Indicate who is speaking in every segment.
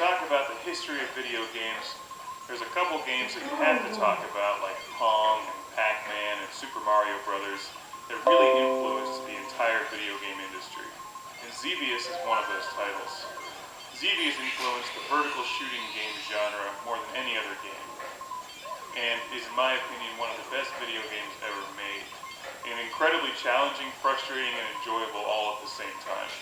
Speaker 1: talk about the history of video games, there's a couple games that you have to talk about, like Pong and Pac-Man and Super Mario Brothers, that really influenced the entire video game industry. And Xevious is one of those titles. Xevious influenced the vertical shooting game genre more than any other game, and is, in my opinion, one of the best video games ever made. And incredibly challenging, frustrating, and enjoyable all at the same time.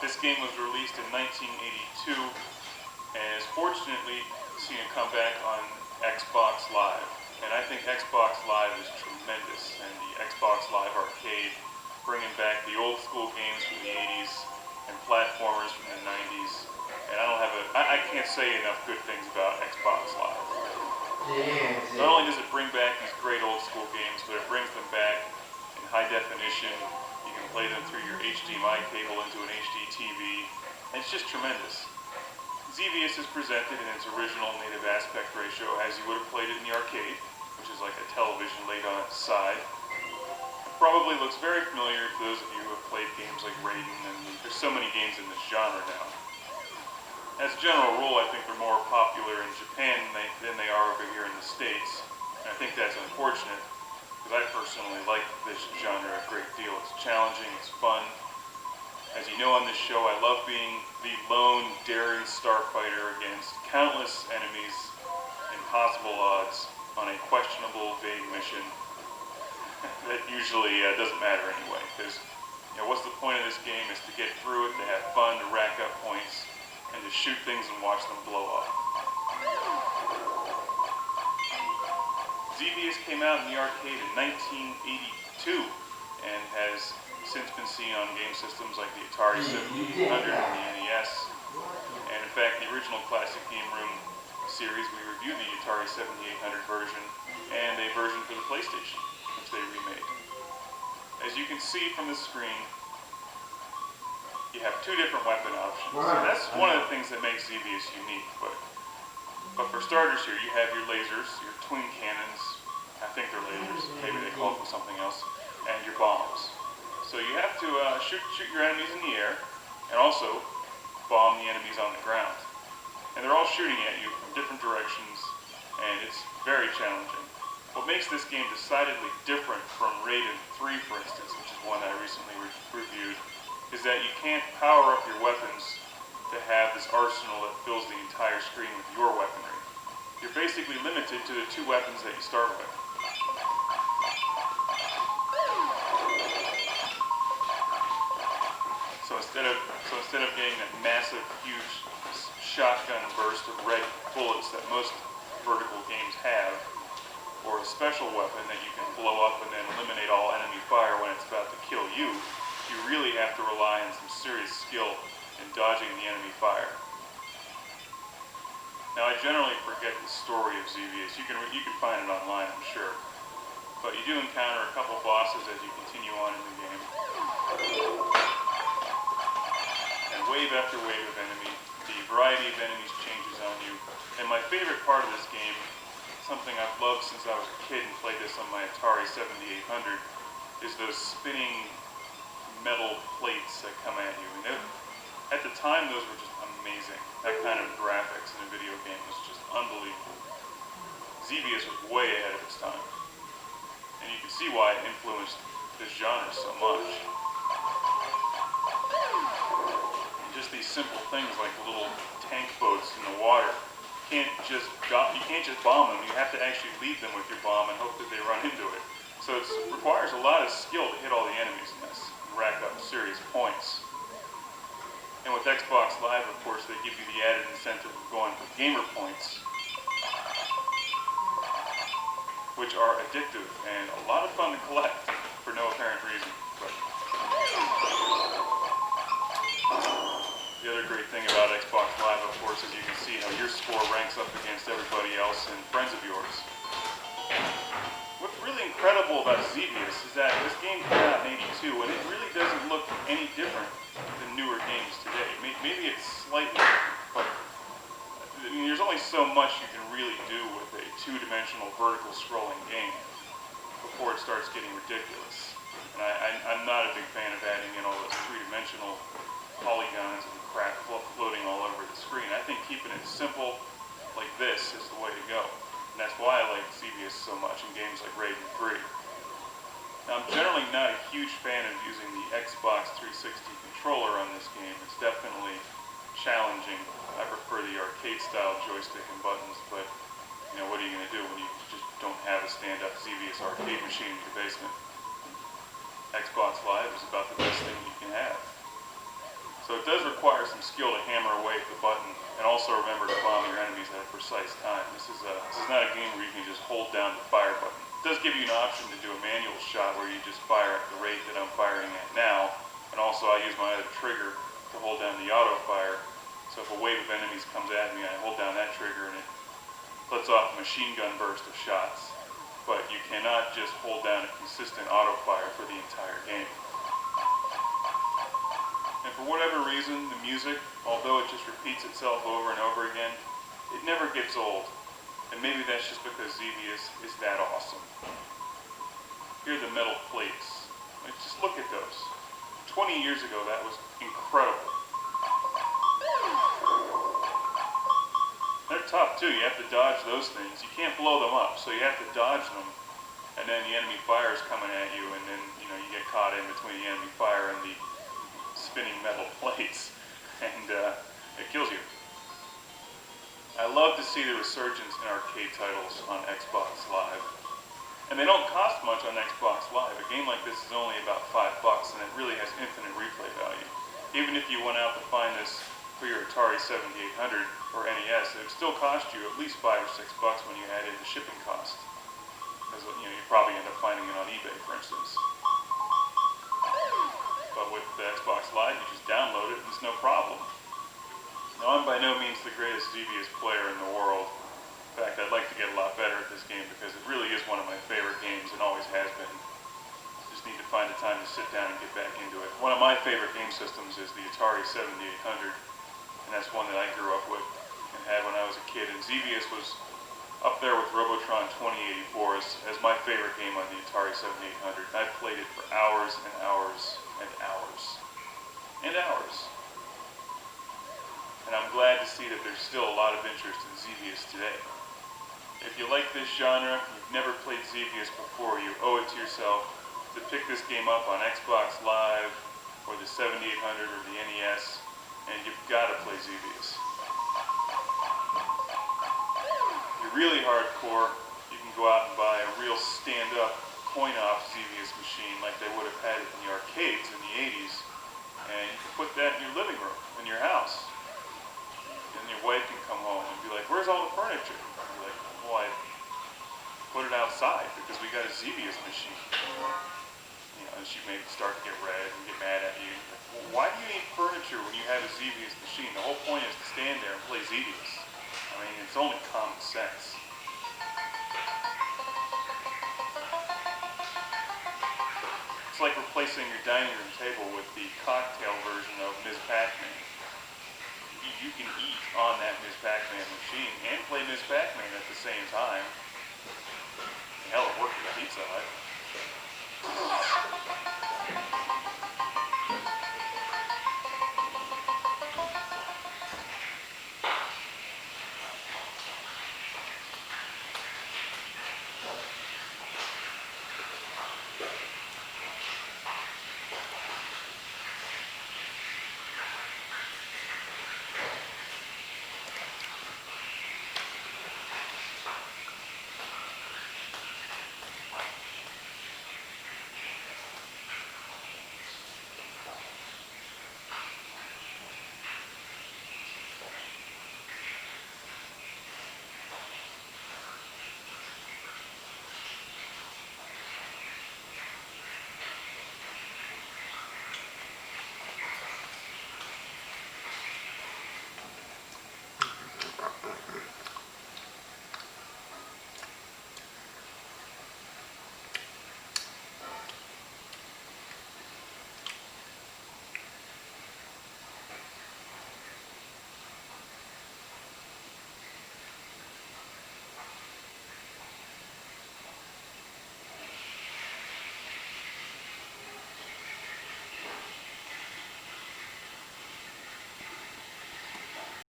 Speaker 1: This game was released in 1982 and has fortunately seen a comeback on Xbox Live. And I think Xbox Live is tremendous, and the Xbox Live Arcade, bringing back the old school games from the 80s and platformers from the 90s. And I can't say enough good things about Xbox Live. Not only does it bring back these great old school games, but it brings them back in high definition. You can play them through your HDMI cable into an HD TV, and it's just tremendous. Xevious is presented in its original native aspect ratio as you would have played it in the arcade, which is like a television laid on its side. It probably looks very familiar to those of you who have played games like Raiden, and there's so many games in this genre now. As a general rule, I think they're more popular in Japan than they are over here in the States, and I think that's unfortunate, because I personally like this genre a great deal. It's challenging, it's fun. As you know on this show, I love being the lone, daring starfighter against countless enemies, impossible odds, on a questionable, vague mission that usually doesn't matter anyway. Because, what's the point of this game is to get through it, to have fun, to rack up points, and to shoot things and watch them blow up. Xevious came out in the arcade in 1982 and has since been seen on game systems like the Atari 7800 and the NES. And in fact, the original Classic Game Room series, we reviewed the Atari 7800 version and a version for the PlayStation, which they remade. As you can see from the screen, you have two different weapon options. And that's one of the things that makes Xevious unique. But for starters here, you have your lasers, your twin cannons, I think they're lasers, maybe they call them something else, and your bombs. So you have to shoot your enemies in the air, and also bomb the enemies on the ground. And they're all shooting at you from different directions, and it's very challenging. What makes this game decidedly different from Raiden 3, for instance, which is one I recently reviewed, is that you can't power up your weapons to have this arsenal that fills the entire screen with your weaponry. You're basically limited to the two weapons that you start with. So instead of getting that massive, huge shotgun burst of red bullets that most vertical games have, or a special weapon that you can blow up and then eliminate all enemy fire when it's about to kill you, you really have to rely on some serious skill in dodging the enemy fire. Now, I generally forget the story of Xevious. You can find it online, I'm sure. But you do encounter a couple bosses as you continue on in the game. And wave after wave of enemy. The variety of enemies changes on you. And my favorite part of this game, something I've loved since I was a kid and played this on my Atari 7800, is those spinning metal plates that come at you. And at the time, those were just amazing. That kind of graphics in a video game was just unbelievable. Xevious was way ahead of its time. And you can see why it influenced this genre so much. And just these simple things like the little tank boats in the water. You can't just bomb them. You have to actually lead them with your bomb and hope that they run into it. So it requires a lot of skill to hit all the enemies in this and rack up serious points. And with Xbox Live, of course, they give you the added incentive of going for gamer points, which are addictive and a lot of fun to collect for no apparent reason. But the other great thing about Xbox Live, of course, is you can see how your score ranks up against everybody else and friends of yours. What's really incredible about Xevious is that this game came out in '82, and it really doesn't look any different than newer games today. Maybe it's slightly different, but I mean, there's only so much you can really do with a two-dimensional vertical scrolling game before it starts getting ridiculous. And I'm not a big fan of adding in all those three-dimensional polygons and crap floating all over the screen. I think keeping it simple like this is the way to go. And that's why I like Xevious so much in games like Raiden 3. Now, I'm generally not a huge fan of using the Xbox 360 controller on this game. It's definitely challenging. I prefer the arcade-style joystick and buttons, but you know, what are you going to do when you just don't have a stand-up Xevious arcade machine in your basement? Xbox Live is about the best thing you can have. So it does require some skill to hammer away at the button, and also remember to bomb your enemies at a precise time. This is not a game where you can just hold down the fire button. It does give you an option to do a manual shot where you just fire at the rate that I'm firing at now, and also I use my other trigger to hold down the auto fire. So if a wave of enemies comes at me, I hold down that trigger and it lets off a machine gun burst of shots. But you cannot just hold down a consistent auto fire for the entire game. And for whatever reason, the music, although it just repeats itself over and over again, it never gets old. And maybe that's just because Xevious is that awesome. Here are the metal plates. Just look at those. 20 years ago, that was incredible. They're tough too. You have to dodge those things. You can't blow them up, so you have to dodge them. And then the enemy fire is coming at you, and then you get caught in between the enemy fire and the spinning metal plates, and it kills you. I love to see the resurgence in arcade titles on Xbox Live. And they don't cost much on Xbox Live. A game like this is only about $5, and it really has infinite replay value. Even if you went out to find this for your Atari 7800 or NES, it would still cost you at least $5 or $6 when you add in the shipping cost. Because you probably end up finding it on eBay, for instance. But with the Xbox Live, you just download it and it's no problem. Now, I'm by no means the greatest Xevious player in the world. In fact, I'd like to get a lot better at this game because it really is one of my favorite games and always has been. Just need to find the time to sit down and get back into it. One of my favorite game systems is the Atari 7800, and that's one that I grew up with and had when I was a kid. And Xevious was up there with Robotron 2084 as my favorite game on the Atari 7800. I played it for hours and hours and hours and hours. And I'm glad to see that there's still a lot of interest in Xevious today. If you like this genre, you've never played Xevious before, you owe it to yourself to pick this game up on Xbox Live or the 7800 or the NES, and you've got to play Xevious. If you're really hardcore, you can go out and buy a real stand-up, coin-op Xevious machine like they would have had it in the arcades in the 80s, and you can put that in your living room, in your house. And your wife can come home and be like, "Where's all the furniture?" And you're like, "Well, I put it outside because we got a Xevious machine." And she may start to get red and get mad at you. Like, well, why do you need furniture when you have a Xevious machine? The whole point is to stand there and play Xevious. I mean, it's only common sense. It's like replacing your dining room table with the cocktail version of Ms. Pac-Man. You can eat on that Ms. Pac-Man machine and play Ms. Pac-Man at the same time. Hell, it worked with Pizza Hut.